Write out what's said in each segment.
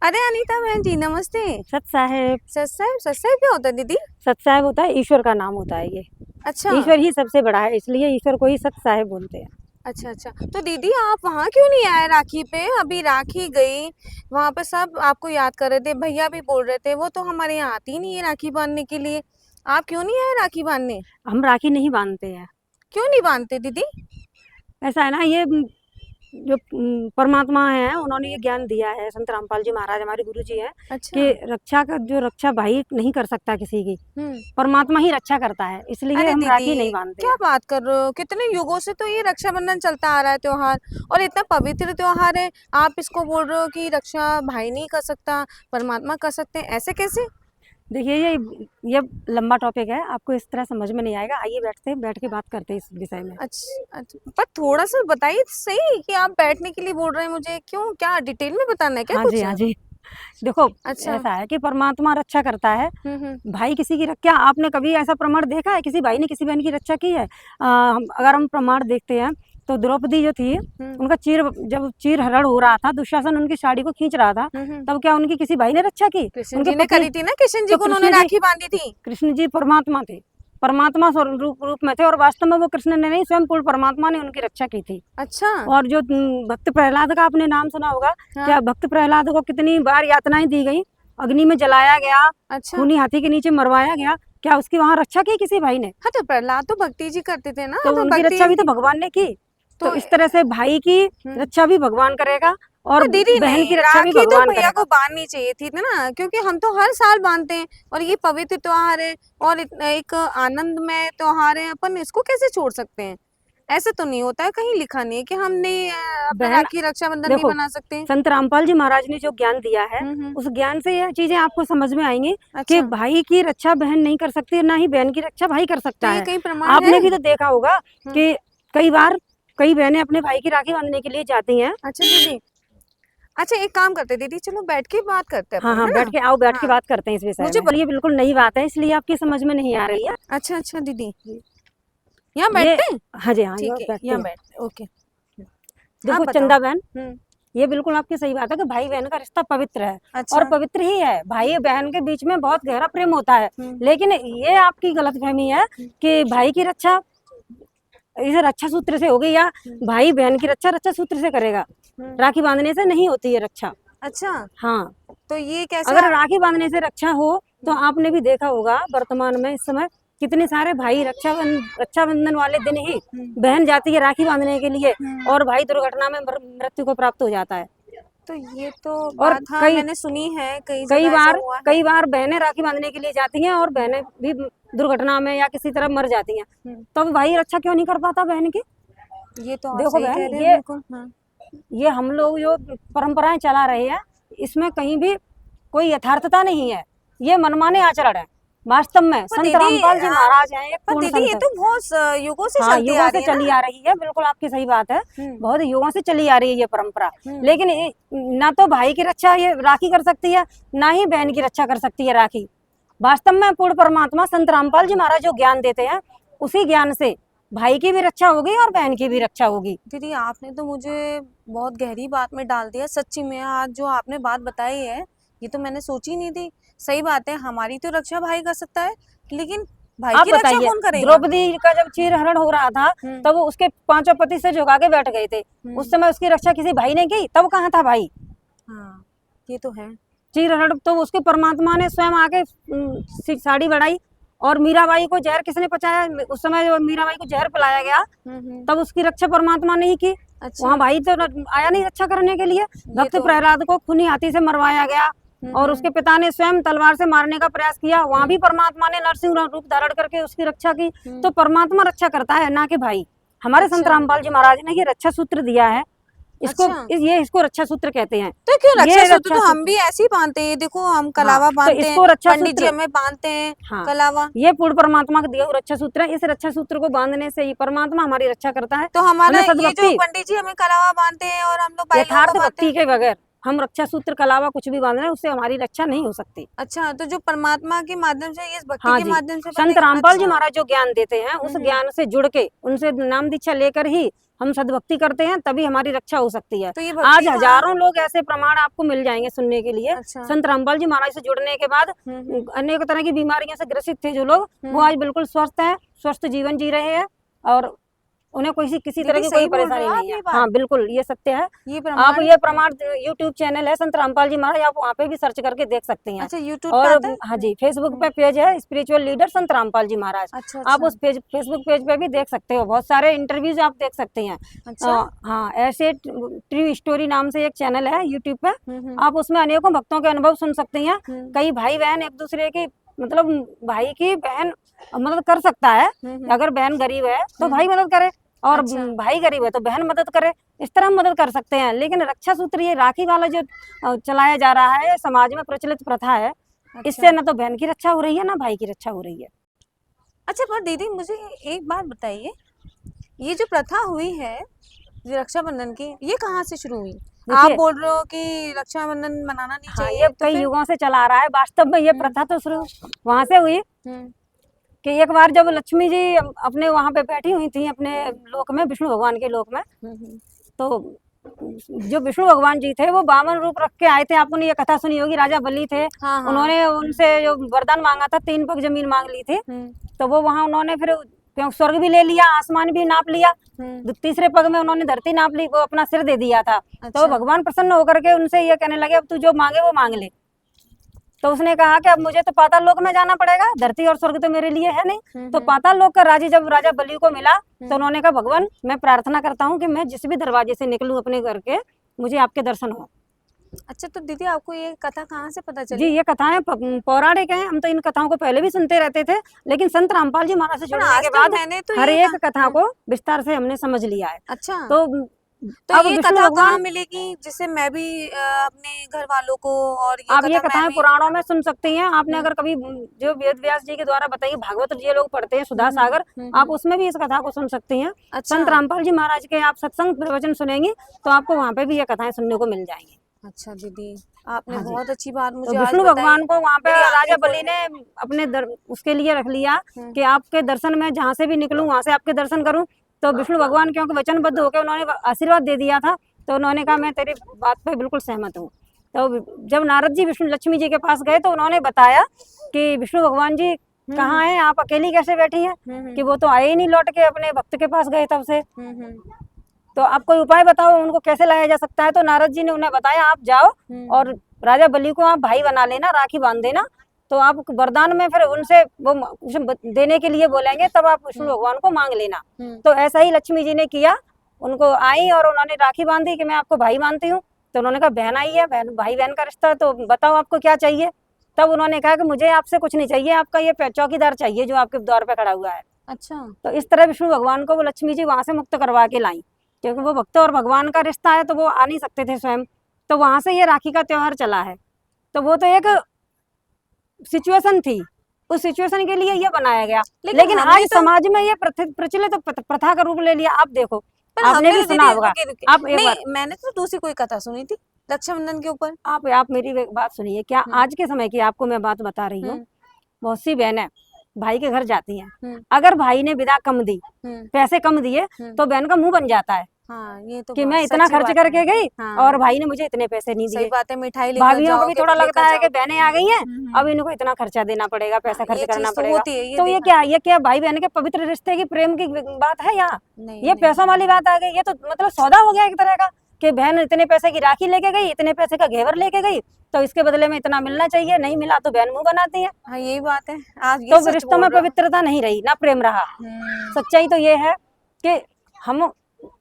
अरे अनीता बहन जी नमस्ते। सत साहेब। सत साहब क्या होता है दीदी? सत साहेब होता है ईश्वर का नाम होता है ये। अच्छा ईश्वर ही सबसे बड़ा है, इसलिए ईश्वर को ही सत साहेब बोलते हैं। अच्छा अच्छा। तो दीदी आप वहाँ क्यों नहीं आए राखी पे? अभी राखी गई, वहाँ पे सब आपको याद कर रहे थे, भैया भी बोल रहे थे, वो तो हमारे यहाँ आती ही नहीं है राखी बांधने के लिए। आप क्यों नहीं आए राखी बांधने? हम राखी नहीं बांधते हैं। क्यों नहीं बांधते दीदी? ऐसा है ना, ये जो परमात्मा है उन्होंने ये ज्ञान दिया है, संत रामपाल जी महाराज हमारे गुरु जी हैं अच्छा। कि रक्षा का जो रक्षा भाई नहीं कर सकता किसी की, हम्म। परमात्मा ही रक्षा करता है, इसलिए अरे हम दीदी राखी नहीं बांधते क्या हैं। बात कर रहे हो, कितने युगों से तो ये रक्षाबंधन चलता आ रहा है त्योहार, और इतना पवित्र त्योहार है। आप इसको बोल रहे हो कि रक्षा भाई नहीं कर सकता, परमात्मा कर सकते हैं, ऐसे कैसे? देखिए ये लंबा टॉपिक है, आपको इस तरह समझ में नहीं आएगा। आइए बैठते हैं, बैठ के बात करते हैं इस विषय में। अच्छा अच्छा, पर थोड़ा सा बताइए तो सही कि आप बैठने के लिए बोल रहे हैं मुझे, क्यों, क्या डिटेल में बताना है क्या हाँ जी, कुछ? हाँ जी। देखो, अच्छा। ऐसा है कि परमात्मा रक्षा करता है, हम्म। भाई किसी की क्या आपने कभी ऐसा प्रमाण देखा है किसी भाई ने किसी बहन की रक्षा की है? अगर हम प्रमाण देखते हैं तो द्रौपदी जो थी, हम्म। उनका जब चीर हरण हो रहा था, दुशासन उनकी साड़ी को खींच रहा था, हम्म। तब क्या उनकी किसी भाई ने रक्षा की? कृष्ण उनके जी ने पति। करी थी ना, कृष्ण जी तो को उन्होंने राखी बांधी थी। कृष्ण जी परमात्मा थे, परमात्मा रूप में थे, और वास्तव में वो कृष्ण ने नहीं, स्वयं पूर्ण परमात्मा ने उनकी रक्षा की थी। अच्छा। और जो भक्त प्रहलाद का आपने नाम सुना होगा, हाँ। क्या भक्त प्रहलाद को कितनी बार यातनाएं दी गई, अग्नि में जलाया गया, अच्छा। खूनी हाथी के नीचे मरवाया गया, क्या उसकी वहां रक्षा की किसी भाई ने? हाँ तो प्रहलाद तो भक्ति जी करते थे ना, तो तो उनकी भक्ति। रक्षा भी तो भगवान ने की। तो तो इस तरह से भाई की रक्षा भी भगवान करेगा, और तो दीदी बहन की नहीं, रक्षा भी राखी तो भगवान भैया को करेगा। बांधनी चाहिए थी ना, क्योंकि हम तो हर साल बांधते हैं और ये पवित्र त्योहार है और एक आनंदमय त्योहार है, अपन इसको कैसे छोड़ सकते हैं? ऐसे तो नहीं होता है, कहीं लिखा नहीं है कि हमने अपना बहन, राखी रक्षाबंधन नहीं देखो, बना सकते। संत रामपाल जी महाराज ने जो ज्ञान दिया है, हम्म। उस ज्ञान से यह चीजें आपको समझ में आएंगी कि अच्छा। भाई की रक्षा बहन नहीं कर सकती, ना ही बहन की रक्षा भाई कर तो सकता ये है। कहीं प्रमाण है? आपने भी तो देखा होगा हम्म। कि कई बार कई बहनें अपने भाई की राखी बांधने के लिए जाती हैं। अच्छा दीदी। अच्छा एक काम करते हैं दीदी, चलो बैठ के बात करते हैं हाँ अपन, हाँ, है ना? बैठ के आओ, बैठ के हाँ। बात करते हैं इस विषय मुझे में। ये बिल्कुल नई बात है, इसलिए आपकी समझ में नहीं आ रही है। अच्छा अच्छा दीदी, यहाँ ये, बैठते हैं। हाँ जी, हाँ, ये ठीक है, बैठते यहाँ हैं। बैठते हैं, ओके। आप देखो बताओ। चंदा बहन, हम्म। ये बिल्कुल आपकी सही बात है कि भाई बहन का रिश्ता पवित्र है, और अच्छा। पवित्र ही है। भाई बहन के बीच में बहुत गहरा प्रेम होता है। हम्म। लेकिन ये आपकी गलतफहमी है कि भाई की रक्षा इसे रक्षा सूत्र से होगी, या भाई बहन की रक्षा रक्षा सूत्र से करेगा। हम्म। राखी बांधने से नहीं होती है रक्षा। अच्छा। हाँ, तो ये कैसे अगर राखी बांधने से रक्षा हो तो आपने भी देखा होगा वर्तमान में इस समय कितने सारे भाई रक्षाबंधन वाले दिन ही बहन जाती है राखी बांधने के लिए, और भाई दुर्घटना में मृत्यु को प्राप्त हो जाता है। तो ये तो और बात, हाँ कई मैंने सुनी है, कई कई जगह ऐसा बार हुआ है। कई बार बहनें राखी बांधने के लिए जाती हैं और बहनें भी दुर्घटना में या किसी तरह मर जाती हैं। तब भाई रक्षा क्यों नहीं कर पाता बहन की? ये तो आप देखो सही बहन, कह रहे हैं, बिल्कुल, हाँ। ये हम लोग जो परंपराएं चला रहे हैं, इसमें कहीं भी कोई यथार्थता नहीं है, ये मनमाने आचरण है। वास्तव में पर संत दीदी रामपाल जी महाराज हैं एक पर पूर्ण दीदी ये संत। तो बहुत युगों से हाँ, चलती आ युगों से रही है चली ना। आ रही है, बिल्कुल आपकी सही बात है। हम्म। बहुत युगों से चली आ रही है ये परंपरा। हम्म। लेकिन ना तो भाई की रक्षा ये राखी कर सकती है, ना ही बहन की रक्षा कर सकती है राखी। वास्तव में पूर्ण परमात्मा संत रामपाल जी महाराज जो ज्ञान देते हैं, उसी ज्ञान से भाई की भी रक्षा होगी और बहन की भी रक्षा होगी। दीदी आपने तो मुझे बहुत गहरी बात में डाल दिया सच्ची में, आज जो आपने बात बताई है ये तो मैंने सोची नहीं थी। सही बात है, हमारी तो रक्षा भाई कर सकता है, लेकिन भाई आप की रक्षा बताइए, कौन करेगा? द्रौपदी का जब चीर हरण हो रहा था, तब वो उसके पांचों पति से झुका के बैठ गए थे। उस समय उसकी रक्षा किसी भाई ने की? तब कहाँ था भाई? हाँ ये तो है। चीर हरण तो उसके परमात्मा ने स्वयं आके साड़ी बढ़ाई, और मीराबाई को जहर किसने पचाया? उस समय जो मीराबाई को जहर पिलाया गया, तब उसकी रक्षा परमात्मा ने ही की। अच्छा। वहां भाई तो आया नहीं रक्षा करने के लिए। भक्त प्रहलाद को खूनी हाथी से मरवाया गया, और उसके पिता ने स्वयं तलवार से मारने का प्रयास किया, वहां भी परमात्मा ने नरसिंह रूप धारण करके उसकी रक्षा की। तो परमात्मा रक्षा करता है, ना कि भाई। हमारे संत रामपाल जी महाराज ने ये रक्षा सूत्र दिया है, इसको इसको रक्षा सूत्र कहते हैं। तो क्यों रक्षा सूत्र? तो हम सूत्र, भी ऐसे ही बांधते हैं, देखो हम हाँ, कलावा तो बांधते हैं, इसको रक्षा पंडित जी सूत्र, हमें बांधते हैं हाँ, कलावा। ये पूर्ण परमात्मा का दिया हुआ रक्षा सूत्र है। इस रक्षा सूत्र को बांधने से ही परमात्मा हमारी रक्षा करता है। तो हमारा हमें ये जो सद्भक्ति, पंडित जी हमें कलावा बांधते हैं और हम लोग भाई लोगों को यथार्थ बांधते भक्ति हैं। के बगैर हम रक्षा सूत्र के अलावा कुछ भी बांध रहे हैं उससे हमारी रक्षा नहीं हो सकती। अच्छा, तो जो परमात्मा के माध्यम से, इस भक्ति हाँ के जी, माध्यम से संत रामपाल जी महाराज जो ज्ञान देते हैं उस हम्म। ज्ञान से जुड़ के उनसे नाम दीक्षा लेकर ही हम सद्भक्ति करते हैं, तभी हमारी रक्षा हो सकती है। तो ये आज भक्ति कहाँ- हजारों लोग ऐसे प्रमाण आपको मिल जाएंगे सुनने के लिए। अच्छा। संत रामपाल जी महाराज से जुड़ने के बाद अनेक तरह की बीमारियों से ग्रसित थे जो लोग, वो आज बिल्कुल स्वस्थ हैं, स्वस्थ जीवन जी रहे हैं और उन्हें किसी तरह की कोई सही बोल रहे परेशानी हो आप नहीं ये है। बात? हाँ बिल्कुल, ये सत्य है। ये आप प्रमाण ये प्रमाण यूट्यूब चैनल है संत रामपाल जी महाराज, आप वहाँ पे भी सर्च करके देख सकते हैं। अच्छा, यूट्यूब और पे आता है? हाँ जी, फेसबुक पे पेज है स्पिरिचुअल लीडर संत रामपाल जी महाराज। अच्छा, आप अच्छा, उस फेसबुक पेज पे भी देख सकते हो, बहुत सारे इंटरव्यूज आप देख सकते हैं। अच्छा। हाँ, ऐसे ट्रू स्टोरी नाम से एक चैनल है यूट्यूब पे, हम्म, आप उसमें अनेकों भक्तों के अनुभव सुन सकते हैं। हम्म, कई भाई बहन एक दूसरे की, मतलब भाई की बहन मदद कर सकता है। अगर बहन गरीब है तो भाई मदद करे, और अच्छा। भाई गरीब है तो बहन मदद करे, इस तरह हम मदद कर सकते हैं। लेकिन रक्षा सूत्र ये राखी वाला जो चलाया जा रहा है, समाज में प्रचलित प्रथा है, इससे न तो बहन की रक्षा हो रही है ना भाई की रक्षा हो रही है। अच्छा, पर दीदी मुझे एक बात बताइए, ये जो प्रथा हुई है जो रक्षाबंधन की, ये कहाँ से शुरू हुई? आप देखिए, बोल रहे हो कि रक्षाबंधन मनाना नहीं हाँ चाहिए, ये तो कई फिर? युगों से चला आ रहा है। वास्तव में ये प्रथा तो शुरू वहां से हुई हम्म, कि एक बार जब लक्ष्मी जी अपने वहां पे बैठी हुई थी अपने लोक में, विष्णु भगवान के लोक में, तो जो विष्णु भगवान जी थे वो वामन रूप रख के आए थे। आपने ये कथा सुनी होगी, राजा बलि थे, हाँ, हाँ। उन्होंने उनसे जो वरदान मांगा था, 3 पग जमीन मांग ली थी, तो वो वहां उन्होंने फिर स्वर्ग भी ले लिया, आसमान भी नाप लिया, तीसरे पग में उन्होंने धरती नाप ली, वो अपना सिर दे दिया था। तो अच्छा। भगवान प्रसन्न होकर के उनसे ये कहने लगे, अब तू जो मांगे वो मांग ले। तो उसने कहा कि अब मुझे तो पाताल लोक में जाना पड़ेगा, धरती और स्वर्ग तो मेरे लिए है नहीं। तो पाताल लोक का राजी जब राजा बलि को मिला तो उन्होंने कहा, भगवान मैं प्रार्थना करता हूँ कि मैं जिस भी दरवाजे से निकलूं अपने घर के, मुझे आपके दर्शन हो। अच्छा, तो दीदी आपको ये कथा कहाँ से पता जी, चली? ये कथाएं पौराणिक हैं, हम तो इन कथाओं को पहले भी सुनते रहते थे, लेकिन संत रामपाल जी महाराज से पर जुड़ने आज के तक बाद मैंने तो हर ये एक कथा को विस्तार से हमने समझ लिया है। अच्छा, तो तो अब ये विष्णु कथा कहाँ भगवान, मिलेगी जिससे मैं भी अपने घर वालों को, और ये आप ये कथा मैं कथाएं भी? पुराणों में सुन सकती हैं। आपने अगर कभी जो वेद व्यास जी के द्वारा बताई, भागवत जी लोग पढ़ते हैं, सुधा सागर, आप उसमें भी इस कथा को सुन सकती हैं। अच्छा, संत रामपाल जी महाराज के आप सत्संग प्रवचन सुनेंगी तो आपको वहाँ पे भी ये कथाएं सुनने को मिल जाएंगी। अच्छा दीदी, आपने हाँ जी। बहुत अच्छी बात तो मुझे आज विष्णु बताई। भगवान को वहाँ पे मेरी राजा आंखें बलि खोल ने अपने उसके लिए रख लिया कि आपके दर्शन में जहाँ से भी निकलूं वहां से आपके दर्शन करूं। तो विष्णु भगवान क्योंकि वचनबद्ध होकर उन्होंने आशीर्वाद दे दिया था, तो उन्होंने कहा मैं तेरी बात पे बिल्कुल सहमत हूँ। तो जब नारद जी विष्णु लक्ष्मी जी के पास गए तो उन्होंने बताया कि विष्णु भगवान जी कहाँ हैं, आप अकेली कैसे बैठी हैं, कि वो तो आए ही नहीं लौट के, अपने भक्त के पास गए तब से, तो आप कोई उपाय बताओ उनको कैसे लाया जा सकता है। तो नारद जी ने उन्हें बताया, आप जाओ और राजा बलि को आप भाई बना लेना, राखी बांध देना, तो आप वरदान में फिर उनसे वो देने के लिए बोलेंगे, तब आप विष्णु भगवान को मांग लेना। तो ऐसा ही लक्ष्मी जी ने किया, उनको आई और उन्होंने राखी बांधी कि मैं आपको भाई मानती हूँ। तो उन्होंने कहा बहन आई है, बहन भाई बहन का रिश्ता है, तो बताओ आपको क्या चाहिए। तब उन्होंने कहा कि मुझे आपसे कुछ नहीं चाहिए, आपका ये चौकीदार चाहिए जो आपके द्वार पे खड़ा हुआ है। अच्छा, तो इस तरह विष्णु भगवान को वो लक्ष्मी जी वहां से मुक्त करवा के लाई, क्योंकि वो भक्त और भगवान का रिश्ता है तो वो आ नहीं सकते थे स्वयं। तो वहां से ये राखी का त्योहार चला है। तो वो तो एक सिचुएशन थी, उस सिचुएशन के लिए ये बनाया गया, लेकिन आज समाज में ये प्रचलित प्रथा का रूप ले लिया। आप देखो, आपने भी सुना होगा। आप एक बार, मैंने तो दूसरी कोई कथा सुनी थी रक्षाबंधन के ऊपर। आप मेरी बात सुनिए, क्या आज के समय की आपको मैं बात बता रही हूँ। बहुत सी बहनें भाई के घर जाती हैं, अगर भाई ने विदा कम दी, पैसे कम दिए, तो बहन का मुंह बन जाता है। हाँ, ये तो कि मैं इतना खर्च करके गई और भाई ने मुझे इतने पैसे नहीं दिए। सही बात है, मिठाई लेकर भाभियों को भी थोड़ा लगता है कि बहनें आ गई हैं, अब इनको इतना खर्चा देना पड़ेगा, पैसा खर्च करना पड़ेगा। तो ये क्या भाई बहन के पवित्र रिश्ते की, प्रेम की बात है यहाँ? ये पैसों वाली बात आ गई। ये तो मतलब सौदा हो गया एक तरह का, कि बहन इतने पैसे की राखी लेके गई, इतने पैसे का घेवर लेके गई, तो इसके बदले में इतना मिलना चाहिए, नहीं मिला तो बहन मुंह बनाती है। हाँ, यही बात है। आज तो रिश्तों में पवित्रता नहीं रही, ना प्रेम रहा। सच्चाई तो ये है कि हम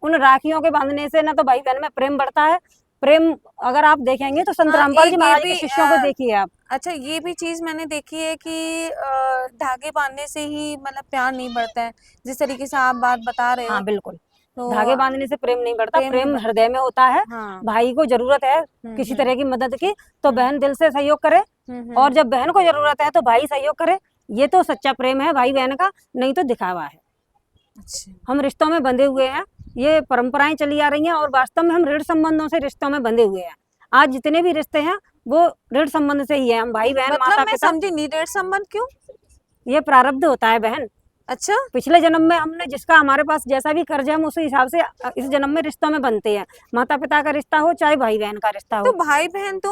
उन राखियों के बांधने से ना तो भाई बहन में प्रेम बढ़ता है। प्रेम अगर आप देखेंगे तो संत रामपाल जी महाराज के शिष्यों को देखिए आप। अच्छा, ये भी चीज मैंने देखी है कि धागे बांधने से ही मतलब प्यार नहीं बढ़ता है, जिस तरीके से आप बात बता रहे हो। हाँ बिल्कुल, तो धागे बांधने से प्रेम नहीं बढ़ता, प्रेम हृदय में होता है। हाँ। भाई को जरूरत है किसी तरह की मदद की, तो बहन दिल से सहयोग करे, और जब बहन को जरूरत है तो भाई सहयोग करे। ये तो सच्चा प्रेम है भाई बहन का, नहीं तो दिखावा है। अच्छा, हम रिश्तों में बंधे हुए हैं, ये परंपराएं चली आ रही हैं, और वास्तव में हम ऋण संबंधों से रिश्तों में बंधे हुए हैं। आज जितने भी रिश्ते हैं वो ऋण संबंध से ही है। हम भाई बहन माता मतलब मैं पिता, समझी नहीं, ऋण संबंध क्यों? ये प्रारब्ध होता है बहन। अच्छा, पिछले जन्म में हमने जिसका हमारे पास जैसा भी कर्ज है हम उसी हिसाब से इस जन्म में रिश्तों में बनते हैं। माता पिता का रिश्ता हो चाहे भाई बहन का रिश्ता तो हो। भाई बहन तो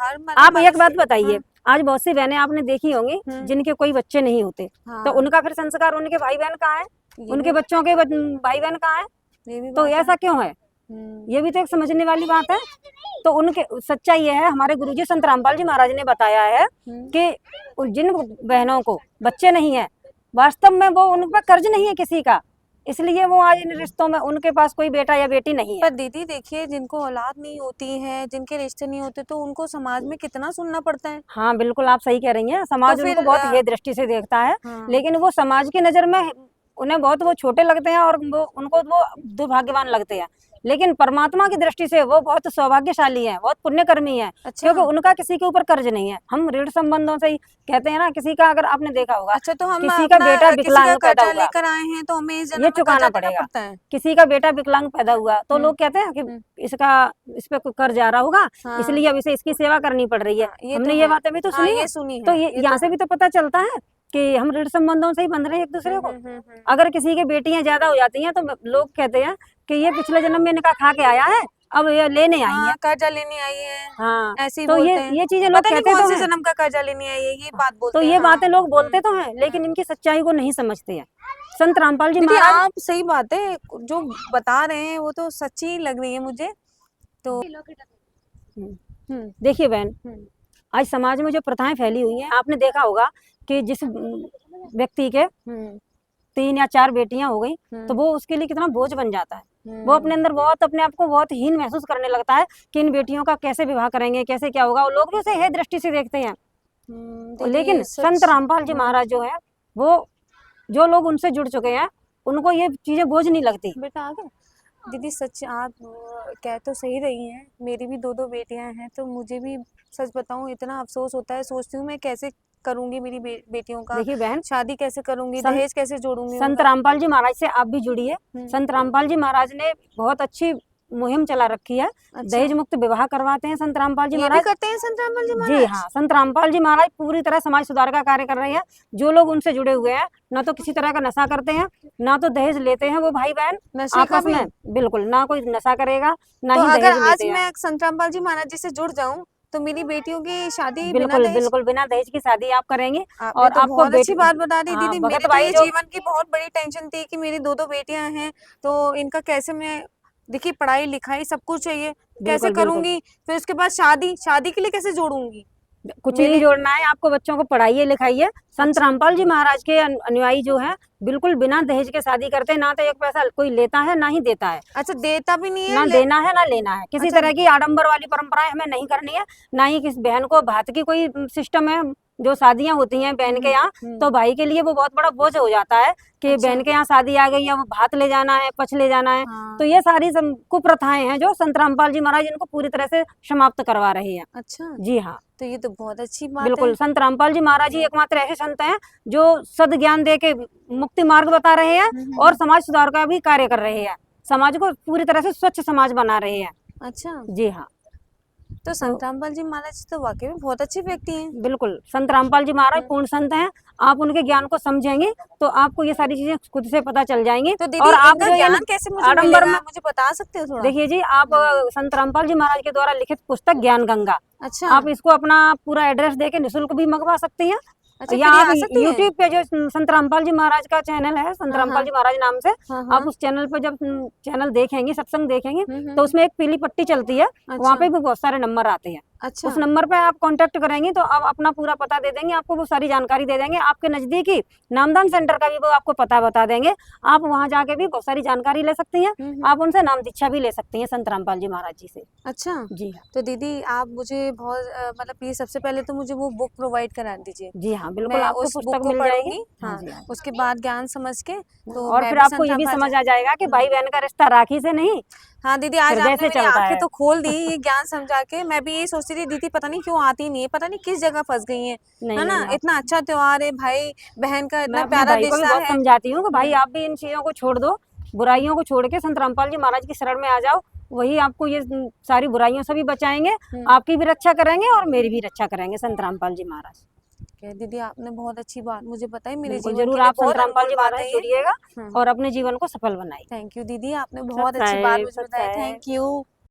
हर आप एक बात मनुष्य। बताइए, हाँ, आज बहुत सी बहनें आपने देखी होंगी जिनके कोई बच्चे नहीं होते, तो हाँ, उनका फिर संस्कार उनके भाई बहन कहाँ है, ये उनके भी बच्चों के भाई बहन कहाँ है? ये भी तो बात है। ऐसा क्यों है? ये भी तो एक समझने वाली बात है। तो उनके सच्चाई ये है, हमारे गुरुजी संत रामपाल जी महाराज ने बताया है कि जिन बहनों को बच्चे नहीं है, वास्तव में वो उन पर कर्ज नहीं है किसी का, इसलिए वो आज इन रिश्तों में उनके पास कोई बेटा या बेटी नहीं है। पर दीदी देखिए, जिनको औलाद नहीं होती है, जिनके रिश्ते नहीं होते, तो उनको समाज में कितना सुनना पड़ता है। हाँ बिल्कुल, आप सही कह रही हैं। समाज फिर उनको बहुत हे दृष्टि से देखता है, हाँ। लेकिन वो समाज की नजर में उन्हें बहुत वो छोटे लगते हैं और वो उनको वो दुर्भाग्यवान लगते हैं, लेकिन परमात्मा की दृष्टि से वो बहुत सौभाग्यशाली है, बहुत पुण्यकर्मी है। अच्छा, क्योंकि उनका किसी के ऊपर कर्ज नहीं है। हम ऋण संबंधों से ही कहते हैं ना, किसी का अगर आपने देखा होगा, अच्छा, तो हम किसी का अपना बेटा किसी का विकलांग पैदा कर्जा हुआ, लेकर आए हैं तो हमें इस जन्म ये में चुकाना कर्जा देना पड़ेगा। पड़ता है। किसी का बेटा विकलांग पैदा हुआ तो लोग कहते हैं कि इसका इस पे कोई कर्ज आ रहा होगा, हाँ। इसलिए अब इसे इसकी सेवा करनी पड़ रही है। हाँ, ये हमने तो ये है। बातें भी तो हाँ, सुनी है। ये सुनी तो है, ये ये यहाँ तो से है। भी तो पता चलता है कि हम ऋण संबंधों से ही बंध रहे हैं एक दूसरे को। हम्म। अगर किसी की बेटियां ज्यादा हो जाती हैं तो लोग कहते हैं कि ये पिछले जन्म में इनका खा के आया है, अब ये लेने आई है। हाँ, कर्जा लेने आई है, हाँ, ऐसे ही तो बोलते हैं। ये चीजें लोग पता नहीं कहते कौन तो से हैं। जन्म का कर्जा लेने आई है, ये बात तो बोलते हैं। ये हाँ। बातें लोग बोलते तो हैं, लेकिन इनकी सच्चाई को नहीं समझते हैं। संत रामपाल जी दीदी महाराज, आप सही बात है, जो बता रहे हैं वो तो सच्ची लग रही है मुझे तो। देखिए बहन, हम्म, आज समाज में जो प्रथाएं फैली हुई हैं, आपने देखा होगा कि जिस व्यक्ति के हम्म, 3 या 4 बेटियां हो गई तो वो उसके लिए कितना बोझ बन जाता है। वो अपने अंदर बहुत अपने आप को बहुत हीन महसूस करने लगता है कि इन बेटियों का कैसे विवाह करेंगे, कैसे क्या होगा। और लोग भी उसे हे दृष्टि से देखते हैं। दीदी लेकिन संत रामपाल जी महाराज जो है, वो जो लोग उनसे जुड़ चुके हैं उनको ये चीजें बोझ नहीं लगती। बेटा आ गए। दीदी सच आप कह तो सही रही हैं, मेरी भी 2 बेटियां हैं, तो मुझे भी सच बताऊं इतना अफसोस होता है। सोचती हूँ मैं कैसे करूंगी मेरी बेटियों का देखिए बहन, शादी, कैसे करूंगी, संत- दहेज कैसे जोड़ूंगी संत उनका। रामपाल जी महाराज से आप भी जुड़िए। संत रामपाल जी महाराज ने बहुत अच्छी मुहिम चला रखी है। अच्छा, दहेज मुक्त विवाह करवाते हैं संत रामपाल जी ये भी महाराज। करते हैं संत रामपाल जी जी महाराज? हाँ, संत रामपाल जी महाराज पूरी तरह समाज सुधार का कार्य कर रहे हैं। जो लोग उनसे जुड़े हुए हैं, ना तो किसी तरह का नशा करते हैं, ना तो दहेज लेते हैं। वो भाई बहन नशे का आपस भी? में बिल्कुल ना कोई नशा करेगा, ना तो ही अगर दहेज आज लेते हैं। मैं संत रामपाल जी महाराज जी से जुड़ जाऊं तो मेरी बेटियों की शादी बिना बिल्कुल दहेज? बिल्कुल बिना दहेज की शादी आप करेंगे। आपने और तो आपको बहुत अच्छी बेटी, बात बता दी हाँ, दीदी। भगत मेरे तो भाई ये जो, जीवन की बहुत बड़ी टेंशन थी कि मेरी 2 बेटियां हैं, तो इनका कैसे मैं, देखिए पढ़ाई लिखाई सब कुछ चाहिए, कैसे बिल्कुल बिल्कुल करूंगी? फिर उसके बाद शादी, शादी के लिए कैसे जोड़ूंगी? कुछ नहीं मेरे जोड़ना है आपको। बच्चों को पढ़ाइए लिखाइए। संत अच्छा, रामपाल जी महाराज के अनुयायी जो है बिल्कुल बिना दहेज के शादी करते हैं। ना तो एक पैसा कोई लेता है, ना ही देता है। अच्छा देता भी नहीं है ना देना है ना लेना है। किसी अच्छा, तरह की आडंबर वाली परंपराएं हमें नहीं करनी है। ना ही किस बहन को भात की कोई सिस्टम है। जो शादियां होती हैं बहन के यहाँ, तो भाई के लिए वो बहुत बड़ा बोझ हो जाता है कि अच्छा, बहन के यहाँ शादी आ गई है, वो भात ले जाना है, पछ ले जाना है। हाँ, तो ये सारी कुप्रथाएं हैं जो संत रामपाल जी महाराज इनको पूरी तरह से समाप्त करवा रहे हैं। अच्छा, जी हाँ, तो ये तो बहुत अच्छी बात है। बिल्कुल। संत रामपाल जी महाराज ही एकमात्र ऐसे संत हैं जो सद ज्ञान दे के मुक्ति मार्ग बता रहे हैं और समाज सुधार का भी कार्य कर रहे हैं। समाज को पूरी तरह से स्वच्छ समाज बना रहे हैं। अच्छा, जी हाँ, तो संत रामपाल जी महाराज तो वाकई में बहुत अच्छे व्यक्ति हैं। बिल्कुल। संत रामपाल जी महाराज पूर्ण संत हैं। आप उनके ज्ञान को समझेंगे तो आपको ये सारी चीजें खुद से पता चल जाएंगी। तो दीदी और आप इनका जो है ना ज्ञान कैसे मुझे आडंबर मिलेगा, में, मुझे बता सकते हो थोड़ा? देखिए जी, आप संत रामपाल जी महाराज के द्वारा लिखित पुस्तक ज्ञान गंगा, अच्छा, आप इसको अपना पूरा एड्रेस देके निःशुल्क भी मंगवा सकती हैं। अच्छा, या फिर ये आप आ सकती है? यूट्यूब पे जो संत रामपाल जी महाराज का चैनल है, संत हाँ, रामपाल जी महाराज नाम से, हाँ, आप उस चैनल पे जब चैनल देखेंगे, सत्संग देखेंगे, हम्म, तो उसमें एक पीली पट्टी चलती है। अच्छा, वहाँ पे भी बहुत सारे नंबर आते हैं। अच्छा, उस नंबर पे आप कांटेक्ट करेंगे तो आप अपना पूरा पता दे देंगे, आपको वो सारी जानकारी दे देंगे। आपके नजदीकी नामदान सेंटर का भी वो आपको पता बता देंगे। आप वहाँ जाके भी बहुत सारी जानकारी ले सकती हैं। आप उनसे नाम दीक्षा भी ले सकती हैं संत रामपाल जी महाराज जी से। अच्छा। जी हाँ, तो दीदी आप मुझे बहुत मतलब ये सबसे पहले तो मुझे वो बुक प्रोवाइड करा दीजिए। जी हाँ, बिल्कुल मैं आपको उस बुक पुस्तक को मिल जाएगी। पढ़ूंगी। हाँ हाँ, जी हाँ। उसके बाद ज्ञान समझ के तो और मैं फिर भी आपको संत ये भी रामपाल समझ जी। आ जाएगा कि भाई बहन का रिश्ता राखी से नहीं, हाँ दीदी, आज हृदय आपने से मेरी चलता आंखें है। तो खोल दी ये ज्ञान समझा के। मैं भी यही सोचती थी दीदी पता नहीं क्यों आती नहीं है, पता नहीं किस जगह फंस गई है। नहीं है ना, नहीं, इतना अच्छा त्योहार है, भाई बहन का मैं इतना अपने प्यारा भाई को भी रिश्ता बहुत है। समझाती हूँ कि भाई आप भी इन चीजों को छोड़ दो, बुराइयों को छोड़ के संत रामपाल जी महाराज की शरण में आ जाओ। वही आपको ये सारी बुराइयों से भी बचाएंगे, आपकी भी रक्षा करेंगे और मेरी भी रक्षा करेंगे संत रामपाल जी महाराज। ठीक है दीदी, आपने बहुत अच्छी बात मुझे बताई, मेरे बिल्कुल जीवन जरूर के लिए आप संत बहुत रामपाल जी अनमोल बात महाराज है ये। जुड़िएगा और अपने जीवन को सफल बनाइए। थैंक यू दीदी, आपने बहुत अच्छी बात मुझे बताई। Thank you.